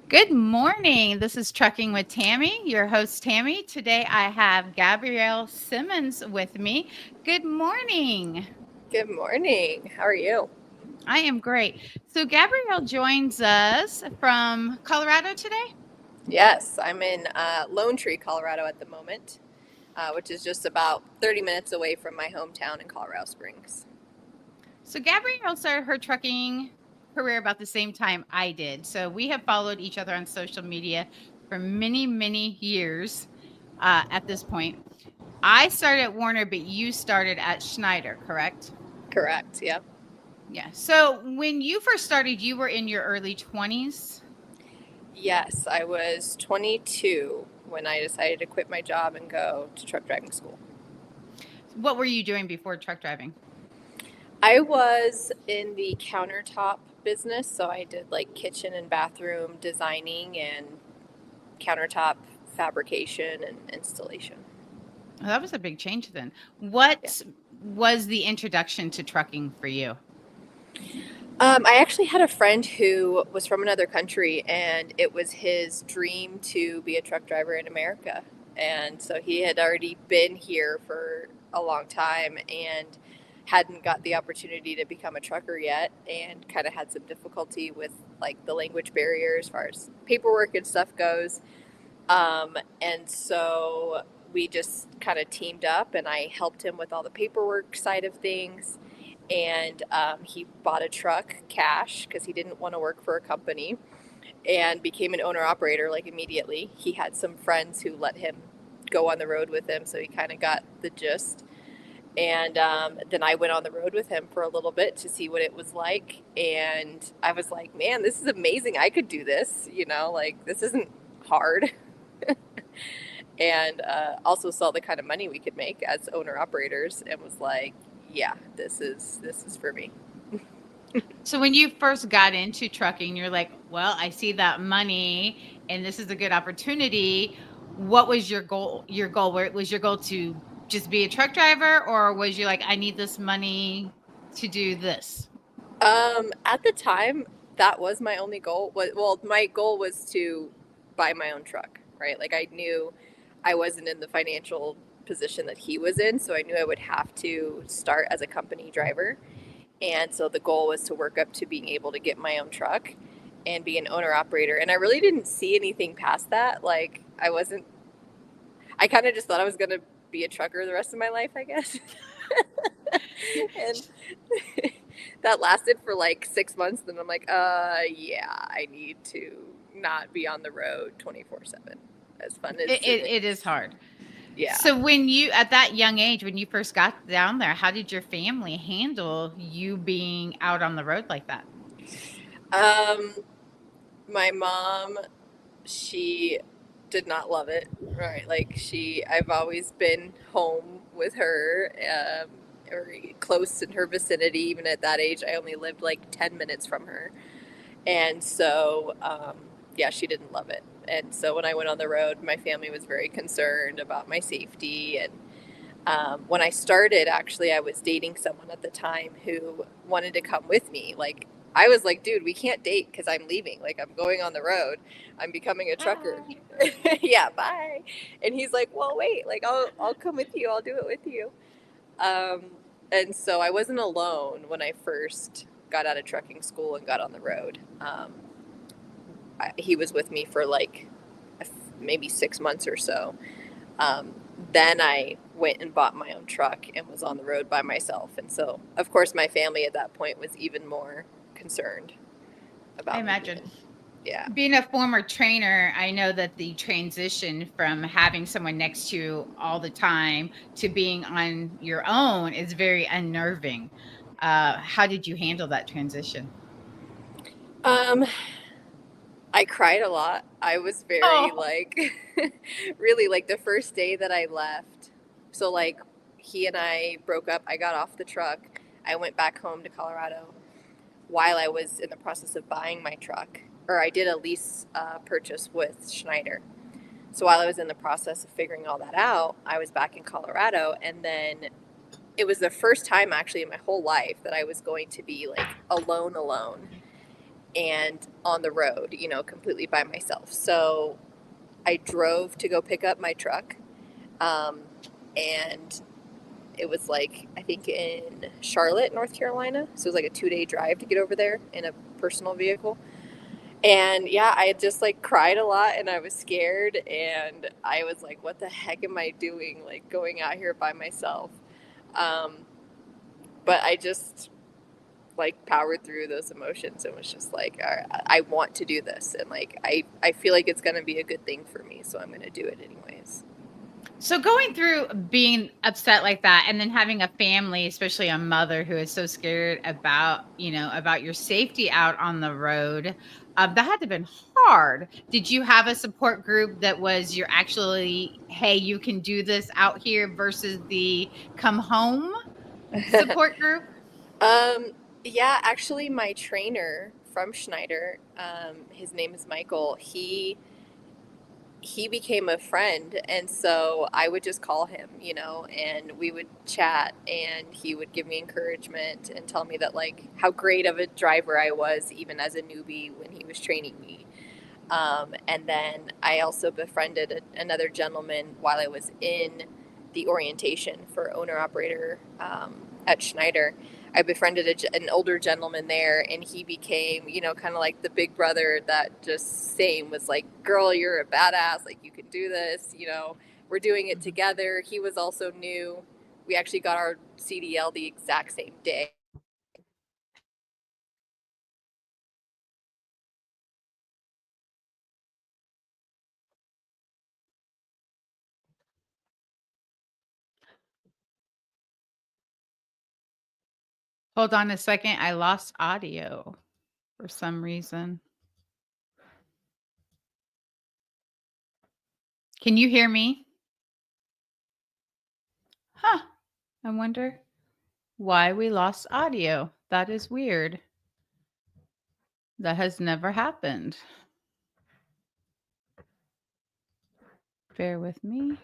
Good morning. This is Trucking with Tamie, your host, Tamie. Today I have Gabrielle Simmons with me. Good morning. Good morning. How are you? I am great. So, Gabrielle joins us from Colorado today. Yes, I'm in Lone Tree, Colorado at the moment, which is just about 30 minutes away from my hometown in Colorado Springs. So, Gabrielle started her trucking career about the same time I did. So, we have followed each other on social media for many, many years at this point. I started at Warner, but you started at Schneider, correct? Correct. Yep. Yeah. So when you first started, you were in your early 20s. Yes, I was 22 when I decided to quit my job and go to truck driving school. What were you doing before truck driving? I was in the countertop business, so I did like kitchen and bathroom designing and countertop fabrication and installation. Oh, that was a big change then. Yeah. What was the introduction to trucking for you? I actually had a friend who was from another country, and it was his dream to be a truck driver in America. And so he had already been here for a long time and hadn't got the opportunity to become a trucker yet, and kind of had some difficulty with like the language barrier as far as paperwork and stuff goes. And so we just kind of teamed up, and I helped him with all the paperwork side of things. And he bought a truck cash because he didn't want to work for a company, and became an owner operator like immediately. He had some friends who let him go on the road with him, so he kind of got the gist. And then I went on the road with him for a little bit to see what it was like. And I was like, man, this is amazing. I could do this, like this isn't hard. And also saw the kind of money we could make as owner operators, and was like, yeah, this is for me. So when you first got into trucking, you're like, well, I see that money and this is a good opportunity. What was your goal? Was your goal to just be a truck driver, or was you like, I need this money to do this? At the time, that was my only goal. Well, my goal was to buy my own truck, right? Like I knew I wasn't in the financial position that he was in, so I knew I would have to start as a company driver. And so the goal was to work up to being able to get my own truck and be an owner operator. And I really didn't see anything past that. Like I kind of just thought I was going to be a trucker the rest of my life, I guess. And that lasted for like 6 months. Then I'm like, yeah, I need to not be on the road 24/7. As fun as It is hard. yeah. So when you at that young age, when you first got down there, how did your family handle you being out on the road like that? Um, my mom, she did not love it. Right, like I've always been home with her, or close in her vicinity. Even at that age, I only lived like 10 minutes from her, and so yeah, she didn't love it. And so when I went on the road, my family was very concerned about my safety. And when I started, actually, I was dating someone at the time who wanted to come with me. Like, I was like, dude, we can't date because I'm leaving. Like, I'm going on the road. I'm becoming a trucker. Bye. Yeah, bye. And he's like, well, wait, like, I'll come with you. I'll do it with you. Um, and so I wasn't alone when I first got out of trucking school and got on the road. He was with me for like maybe 6 months or so. Um, then I went and bought my own truck and was on the road by myself. And so, of course, my family at that point was even more concerned I about me imagine. leaving. Yeah. Being a former trainer, I know that the transition from having someone next to you all the time to being on your own is very unnerving. How did you handle that transition? Um, I cried a lot. I was very Oh, like, really like the first day that I left. So, like, he and I broke up. I got off the truck. I went back home to Colorado while I was in the process of buying my truck, or I did a lease purchase with Schneider. So while I was in the process of figuring all that out, I was back in Colorado, and then it was the first time actually in my whole life that I was going to be like alone, alone. and on the road, completely by myself. So I drove to go pick up my truck. Um, and it was like, I think in Charlotte, North Carolina. So it was like a 2 day drive to get over there in a personal vehicle. And yeah, I had just like cried a lot and I was scared. And I was like, what the heck am I doing? Like going out here by myself. Um, but I just like powered through those emotions and was just like, all right, I want to do this. And like, I feel like it's going to be a good thing for me. So I'm going to do it anyways. So going through being upset like that and then having a family, especially a mother who is so scared about, about your safety out on the road, that had to have been hard. Did you have a support group that was you're actually, hey, you can do this out here versus the come home support group? um, yeah, actually, my trainer from Schneider, his name is Michael. He became a friend, and so I would just call him, and we would chat, and he would give me encouragement and tell me that like how great of a driver I was even as a newbie when he was training me. And then I also befriended another gentleman while I was in the orientation for owner operator at Schneider. I befriended an older gentleman there, and he became, kind of like the big brother that just same was like, girl, you're a badass. Like, you can do this. We're doing it Mhm. together. He was also new. We actually got our CDL the exact same day. Hold on a second. I lost audio for some reason. Can you hear me? Huh. I wonder why we lost audio. That is weird. That has never happened. Bear with me.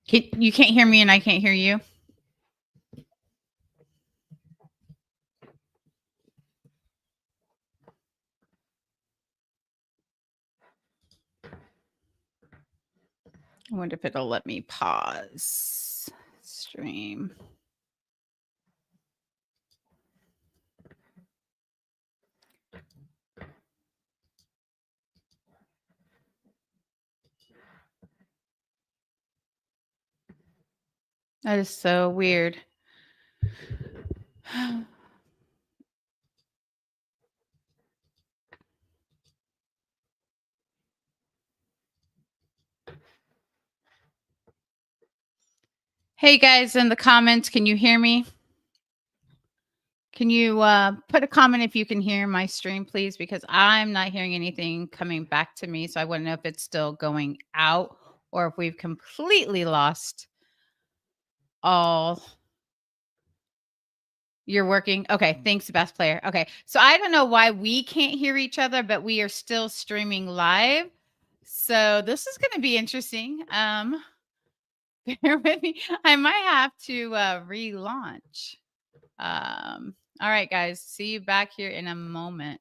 You can't hear me and I can't hear you? I wonder if it'll let me pause stream. That is so weird. Hey guys in the comments, can you hear me? Can you put a comment if you can hear my stream, please? Because I'm not hearing anything coming back to me. So I want to know if it's still going out or if we've completely lost all. You're working? Okay, thanks, best player. Okay, so I don't know why we can't hear each other, but we are still streaming live. So this is going to be interesting. Bear with me. I might have to relaunch. All right, guys. See you back here in a moment.